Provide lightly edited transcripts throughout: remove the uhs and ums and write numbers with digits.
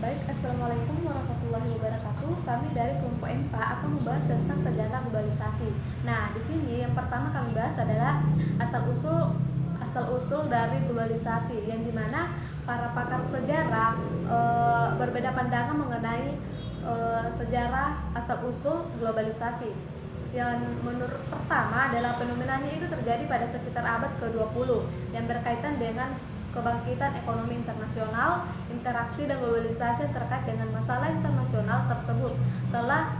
Baik, Assalamualaikum warahmatullahi wabarakatuh. Kami dari kelompok MPA akan membahas tentang sejarah globalisasi. Nah, di sini yang pertama kami bahas adalah asal usul dari globalisasi, yang dimana para pakar sejarah berbeda pandangan mengenai sejarah asal usul globalisasi. Yang menurut pertama adalah fenomenanya itu terjadi pada sekitar abad ke-20 yang berkaitan dengan kebangkitan ekonomi internasional, interaksi dan globalisasi yang terkait dengan masalah internasional tersebut telah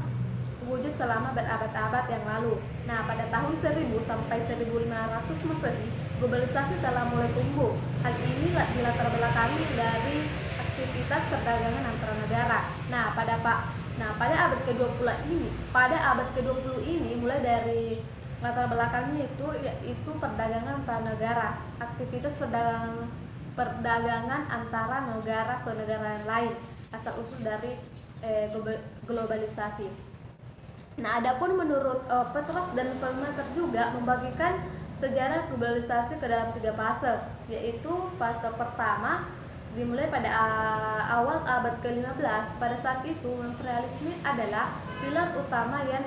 wujud selama berabad-abad yang lalu. Nah, pada tahun 1000 sampai 1500 Masehi, globalisasi telah mulai tumbuh. Hal ini dilatar belakangi dari aktivitas perdagangan antara negara. Pada abad ke-20 ini mulai dari latar belakangnya yaitu perdagangan antar negara, aktivitas perdagangan antara negara ke negara lain, asal usul dari globalisasi. Nah, adapun menurut Petros dan Perlmutter juga membagikan sejarah globalisasi ke dalam 3 fase, yaitu fase pertama dimulai pada awal abad ke-15. Pada saat itu, imperialisme adalah pilar utama yang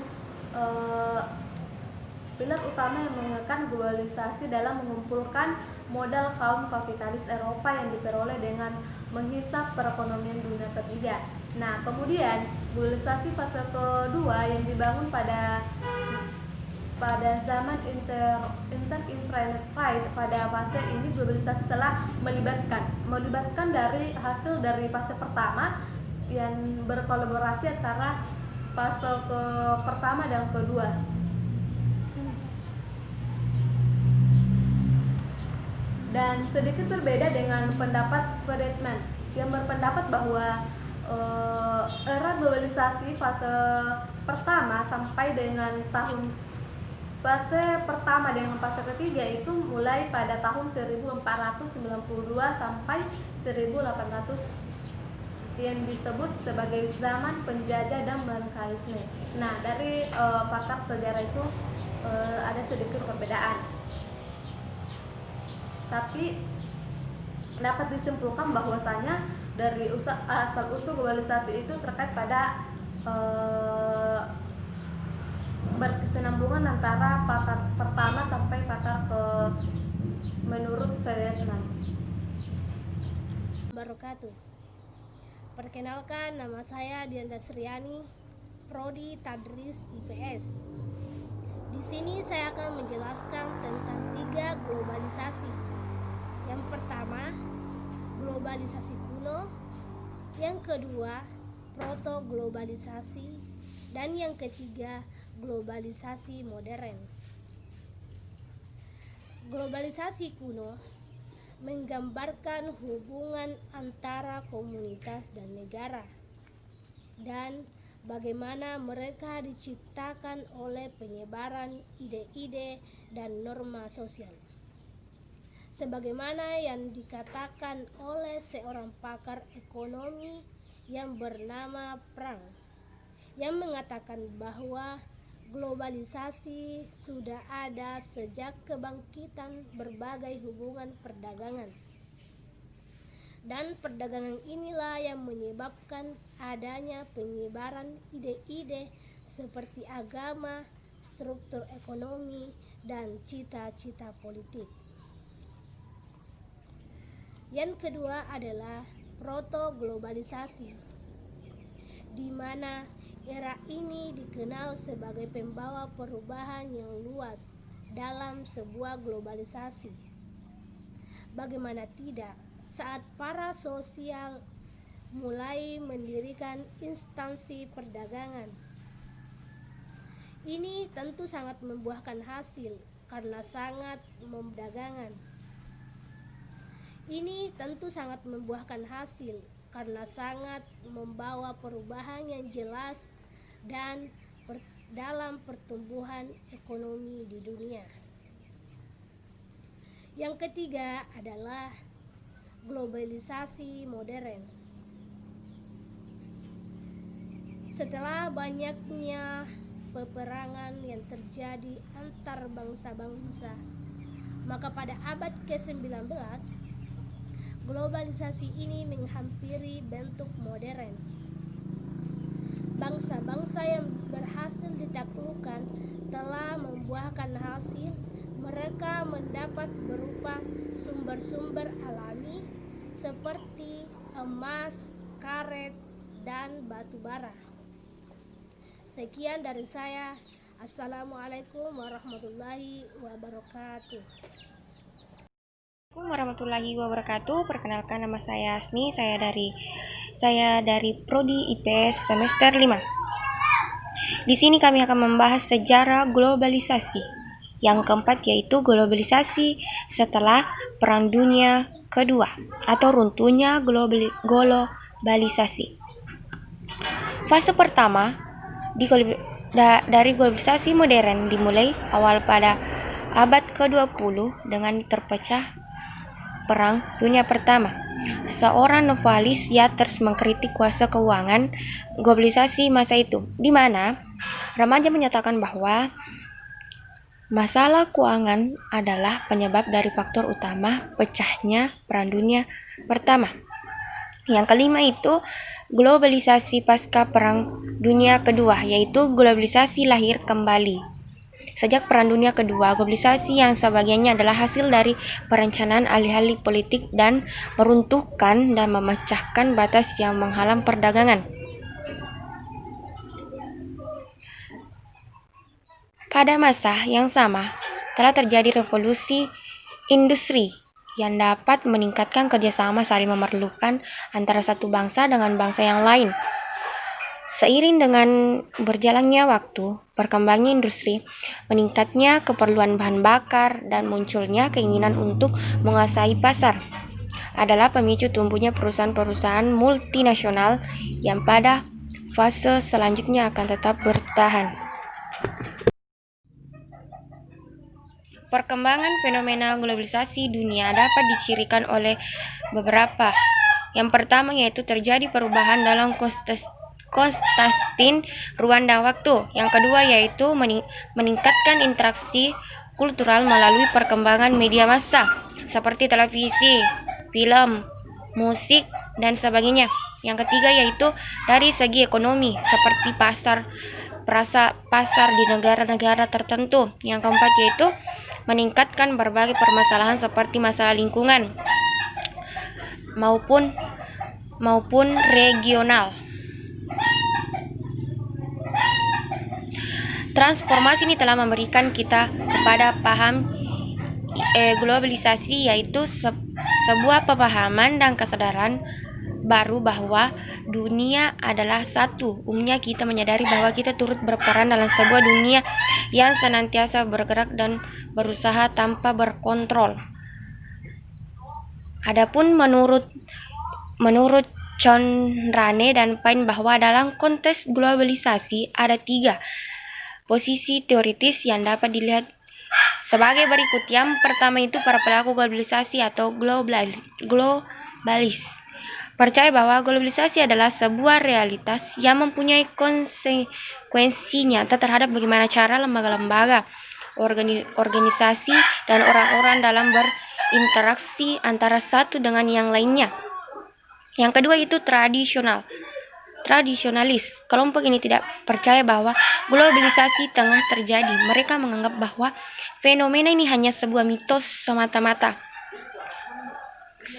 menggerakkan globalisasi dalam mengumpulkan modal kaum kapitalis Eropa yang diperoleh dengan menghisap perekonomian dunia ketiga. Nah, kemudian globalisasi fase kedua yang dibangun pada zaman inter-imperial fight. Pada fase ini globalisasi telah melibatkan dari hasil dari fase pertama yang berkolaborasi antara fase pertama dan kedua. Dan sedikit berbeda dengan pendapat Friedman yang berpendapat bahwa era globalisasi fase pertama sampai dengan fase pertama dengan fase ketiga itu mulai pada tahun 1492 sampai 1800 yang disebut sebagai zaman penjajah dan merkantilisme. Nah, dari pakar sejarah itu ada sedikit perbedaan, tapi dapat disimpulkan bahwasanya dari asal usul globalisasi itu terkait pada berkesinambungan antara pakar pertama sampai pakar menurut Friedman. Wabarakatuh. Perkenalkan, nama saya Dianda Sriani, Prodi Tadris IPS. Di sini saya akan menjelaskan tentang 3 globalisasi. Yang pertama, globalisasi kuno. Yang kedua, proto-globalisasi. Dan yang ketiga, globalisasi modern. Globalisasi kuno menggambarkan hubungan antara komunitas dan negara dan bagaimana mereka diciptakan oleh penyebaran ide-ide dan norma sosial. Sebagaimana yang dikatakan oleh seorang pakar ekonomi yang bernama Frank, yang mengatakan bahwa globalisasi sudah ada sejak kebangkitan berbagai hubungan perdagangan. Dan perdagangan inilah yang menyebabkan adanya penyebaran ide-ide seperti agama, struktur ekonomi, dan cita-cita politik. Yang kedua adalah proto-globalisasi, di mana era ini dikenal sebagai pembawa perubahan yang luas dalam sebuah globalisasi. Bagaimana tidak, saat para sosial mulai mendirikan instansi perdagangan. Ini tentu sangat membuahkan hasil karena sangat memperdagangan. Ini tentu sangat membuahkan hasil karena sangat membawa perubahan yang jelas dan dalam pertumbuhan ekonomi di dunia. Yang ketiga adalah globalisasi modern. Setelah banyaknya peperangan yang terjadi antar bangsa-bangsa, maka pada abad ke-19 globalisasi ini menghampiri bentuk modern. bangsa-bangsa yang berhasil ditaklukkan telah membuahkan hasil mereka mendapat berupa sumber-sumber alami seperti emas, karet, dan batu bara. Sekian dari saya. Assalamualaikum warahmatullahi wabarakatuh. Assalamualaikum warahmatullahi wabarakatuh. Perkenalkan, nama saya Asni. Saya dari Prodi IPS semester 5. Di sini kami akan membahas sejarah globalisasi. Yang keempat yaitu globalisasi setelah Perang Dunia Kedua atau runtuhnya globalisasi. Fase pertama dari globalisasi modern dimulai awal pada abad ke-20 dengan terpecah Perang Dunia Pertama. Seorang novelis Yathers mengkritik kuasa keuangan globalisasi masa itu, di mana remaja menyatakan bahwa masalah keuangan adalah penyebab dari faktor utama pecahnya Perang Dunia Pertama. Yang kelima itu globalisasi pasca Perang Dunia Kedua, yaitu globalisasi lahir kembali. Sejak Perang Dunia Kedua, globalisasi yang sebagiannya adalah hasil dari perencanaan alih-alih politik dan meruntuhkan dan memecahkan batas yang menghalang perdagangan. Pada masa yang sama, telah terjadi revolusi industri yang dapat meningkatkan kerjasama saling memerlukan antara satu bangsa dengan bangsa yang lain. Seiring dengan berjalannya waktu, berkembangnya industri, meningkatnya keperluan bahan bakar, dan munculnya keinginan untuk menguasai pasar adalah pemicu tumbuhnya perusahaan-perusahaan multinasional yang pada fase selanjutnya akan tetap bertahan. Perkembangan fenomena globalisasi dunia dapat dicirikan oleh beberapa. Yang pertama yaitu terjadi perubahan dalam konstantin ruang dan waktu. Yang kedua yaitu meningkatkan interaksi kultural melalui perkembangan media massa seperti televisi, film, musik, dan sebagainya. Yang ketiga yaitu dari segi ekonomi seperti pasar di negara-negara tertentu. Yang keempat yaitu meningkatkan berbagai permasalahan seperti masalah lingkungan maupun regional. Transformasi ini telah memberikan kita kepada paham globalisasi, yaitu sebuah pemahaman dan kesadaran baru bahwa dunia adalah satu. Umumnya kita menyadari bahwa kita turut berperan dalam sebuah dunia yang senantiasa bergerak dan berusaha tanpa berkontrol. Adapun menurut John Rane dan Payne bahwa dalam konteks globalisasi ada 3 posisi teoritis yang dapat dilihat sebagai berikut. Yang pertama itu para pelaku globalisasi atau globalis percaya bahwa globalisasi adalah sebuah realitas yang mempunyai konsekuensi nyata terhadap bagaimana cara lembaga-lembaga, organisasi, dan orang-orang dalam berinteraksi antara satu dengan yang lainnya. Yang kedua itu tradisionalis. Kelompok ini tidak percaya bahwa globalisasi tengah terjadi. Mereka menganggap bahwa fenomena ini hanya sebuah mitos semata-mata,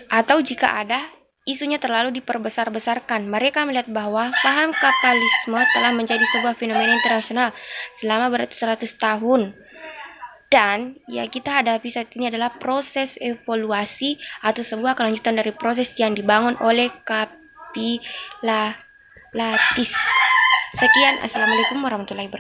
atau jika ada, isunya terlalu diperbesar-besarkan. Mereka melihat bahwa paham kapitalisme telah menjadi sebuah fenomena internasional selama beratus-ratus tahun. Dan yang kita hadapi saat ini adalah proses evaluasi atau sebuah kelanjutan dari proses yang dibangun oleh kapitalisme. Sekian, Assalamualaikum warahmatullahi wabarakatuh.